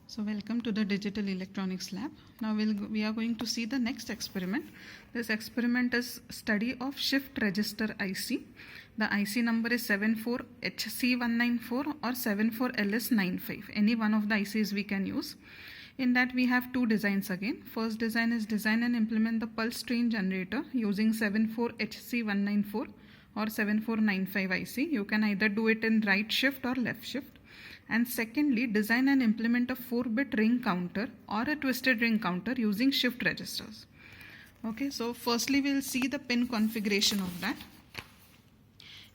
So welcome to the Digital Electronics Lab. Now we are going to see the next experiment. This experiment is study of shift register IC. The IC number is 74HC194 or 74LS95. Any one of the ICs we can use. In that we have two designs again. First design is design and implement the pulse train generator using 74HC194 or 7495 IC. You can either do it in right shift or left shift. And secondly, design and implement a 4-bit ring counter or a twisted ring counter using shift registers. Okay, so firstly we'll see the pin configuration of that.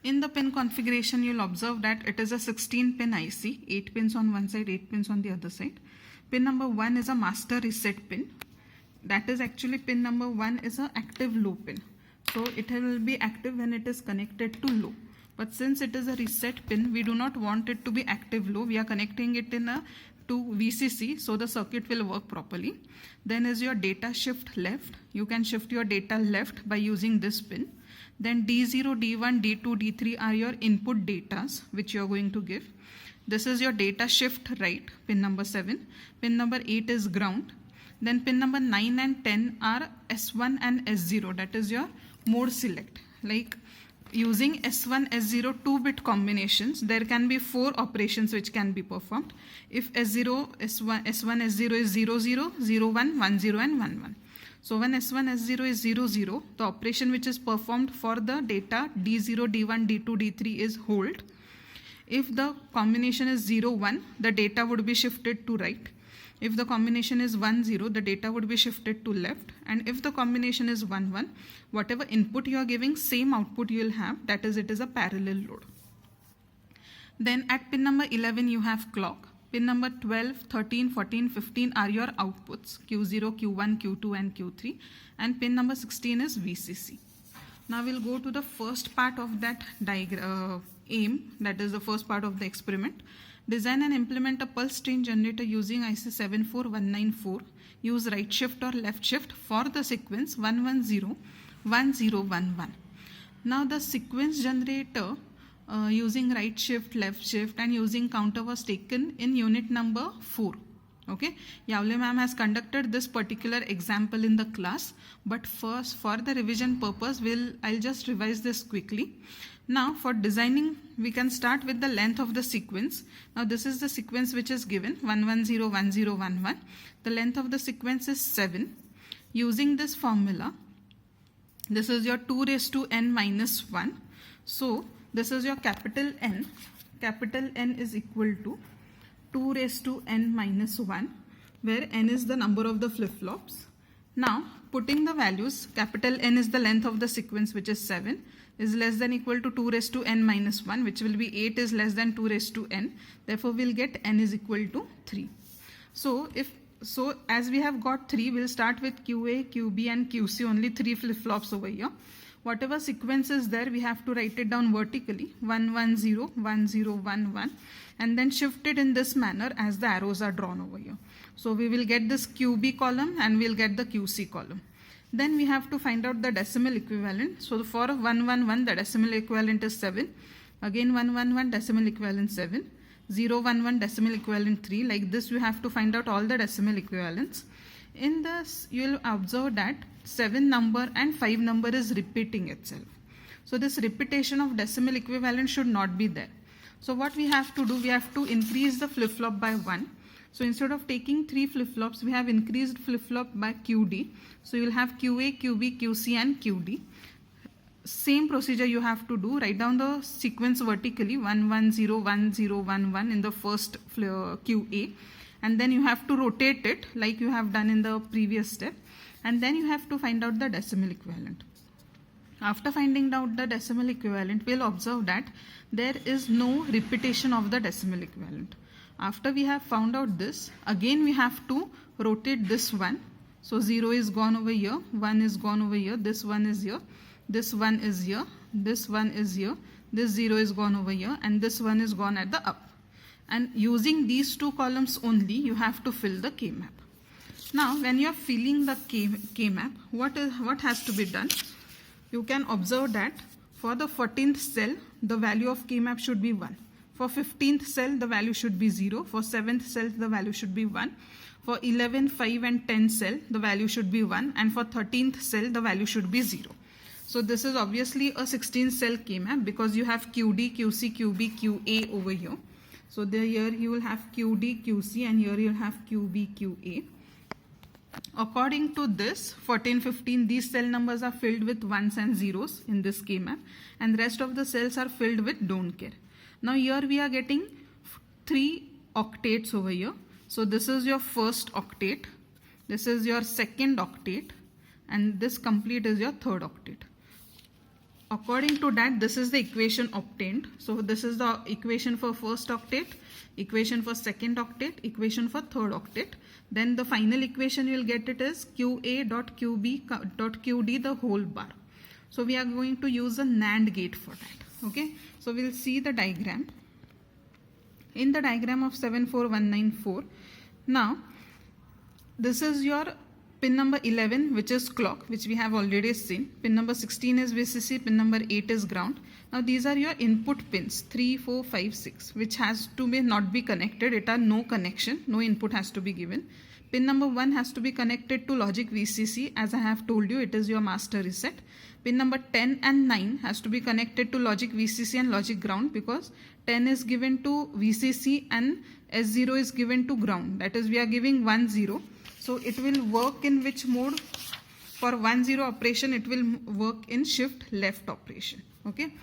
In the pin configuration, you'll observe that it is a 16-pin IC, 8 pins on one side, 8 pins on the other side. Pin number 1 is a master reset pin. That is actually pin number 1 is an active low pin. So it will be active when it is connected to low. But since it is a reset pin, we do not want it to be active low. We are connecting it to VCC, so the circuit will work properly. Then is your data shift left. You can shift your data left by using this pin. Then D0, D1, D2, D3 are your input datas which you are going to give. This is your data shift right, pin number 7. Pin number 8 is ground. Then pin number 9 and 10 are S1 and S0. That is your mode select. Like using S1, S0 2-bit combinations, there can be 4 operations which can be performed. If S0, S1, S0 is 0, 0, 0, 1, 1, 0 and 1, 1. So when S1, S0 is 0, 0, the operation which is performed for the data D0, D1, D2, D3 is hold. If the combination is 0, 1, the data would be shifted to right. If the combination is 1, 0, the data would be shifted to left. And if the combination is 1, 1, whatever input you are giving, same output you will have. That is, it is a parallel load. Then at pin number 11, you have clock. Pin number 12, 13, 14, 15 are your outputs. Q0, Q1, Q2 and Q3. And pin number 16 is VCC. Now we'll go to the first part of that aim. That is the first part of the experiment. Design and implement a pulse train generator using IC 74194. Use right shift or left shift for the sequence 110, 1011. Now the sequence generator using right shift, left shift and using counter was taken in unit number 4. Okay, Yavle ma'am has conducted this particular example in the class, but first for the revision purpose I'll just revise this quickly. Now for designing, we can start with the length of the sequence. Now this is the sequence which is given 110, 1011. The length of the sequence is 7. Using this formula, this is your 2 raised to n minus 1. So this is your capital N. Capital N is equal to 2 raised to n minus 1, where n is the number of the flip-flops. Now putting the values, capital N is the length of the sequence which is 7, is less than equal to 2 raised to n minus 1, which will be 8 is less than 2 raised to n. Therefore we'll get n is equal to 3. So as we have got 3, we'll start with QA, QB and QC, only 3 flip-flops over here. Whatever sequence is there, we have to write it down vertically, 1, 1, 0, 1, 0, 1, 1, and then shift it in this manner as the arrows are drawn over here. So we will get this QB column and we'll get the QC column. Then we have to find out the decimal equivalent. So for 111, the decimal equivalent is 7. Again 111, decimal equivalent 7. 011, decimal equivalent 3. Like this, you have to find out all the decimal equivalents. In this, you will observe that 7 number and 5 number is repeating itself. So this repetition of decimal equivalent should not be there. So what we have to do, we have to increase the flip-flop by 1. So instead of taking 3 flip-flops, we have increased flip-flop by QD. So you will have QA, QB, QC and QD. Same procedure you have to do. Write down the sequence vertically 1, 1, 0, 1, 0, 1, 1 in the first QA. And then you have to rotate it like you have done in the previous step. And then you have to find out the decimal equivalent. After finding out the decimal equivalent, we'll observe that there is no repetition of the decimal equivalent. After we have found out this, again we have to rotate this one. So 0 is gone over here, 1 is gone over here, this one is here, this one is here, this one is here, this 0 is gone over here, and this one is gone at the up. And using these 2 columns only, you have to fill the K-map. Now when you are filling the K-map, what has to be done? You can observe that for the 14th cell, the value of K-map should be 1. For 15th cell, the value should be 0. For 7th cell, the value should be 1. For 11, 5 and 10 cell, the value should be 1. And for 13th cell, the value should be 0. So this is obviously a 16 cell K-map because you have QD, QC, QB, QA over here. So here you will have QD, QC and here you'll have QB, QA. According to this 14, 15, these cell numbers are filled with ones and zeros in this K-map and rest of the cells are filled with don't care. Now here we are getting 3 octates over here. So this is your first octate, this is your second octate and this complete is your third octate. According to that, this is the equation obtained. So this is the equation for first octate, equation for second octate, equation for third octate. Then the final equation you will get it is qa.qb.qd the whole bar. So we are going to use a NAND gate for that. Okay. So we'll see the diagram. In the diagram of 74194, now this is your pin number 11, which is clock, which we have already seen. Pin number 16 is VCC, pin number 8 is ground. Now these are your input pins 3, 4, 5, 6, which has to be not be connected. It are no connection, no input has to be given. Pin number 1 has to be connected to logic VCC. As I have told you, it is your master reset. Pin number 10 and 9 has to be connected to logic VCC and logic ground because 10 is given to VCC and S0 is given to ground. That is, we are giving 1, 0. So it will work in which mode? For 1, 0 operation, it will work in shift left operation. Okay.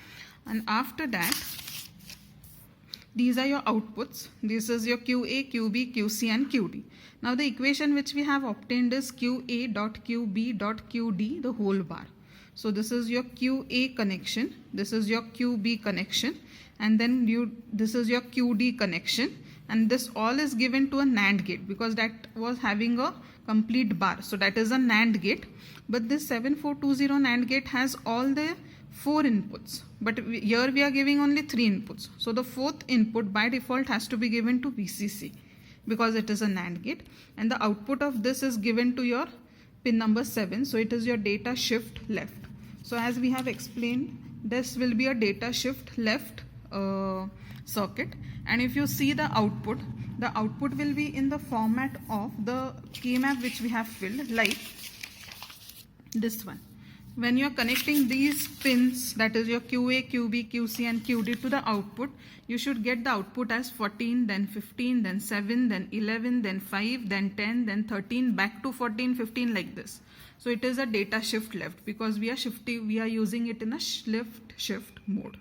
And after that, these are your outputs. This is your QA, QB, QC and QD. Now the equation which we have obtained is QA.QB.QD the whole bar. So this is your QA connection, this is your QB connection and then this is your QD connection. And this all is given to a NAND gate because that was having a complete bar. So that is a NAND gate. But this 7420 NAND gate has all the 4 inputs. But here we are giving only 3 inputs. So the 4th input by default has to be given to VCC because it is a NAND gate. And the output of this is given to your pin number 7. So it is your data shift left. So as we have explained, this will be a data shift left circuit. And if you see the output will be in the format of the K-map which we have filled, like this one. When you are connecting these pins, that is your QA, QB, QC and QD to the output, you should get the output as 14, then 15, then 7, then 11, then 5, then 10, then 13, back to 14, 15 like this. So it is a data shift left because we are using it in a shift mode.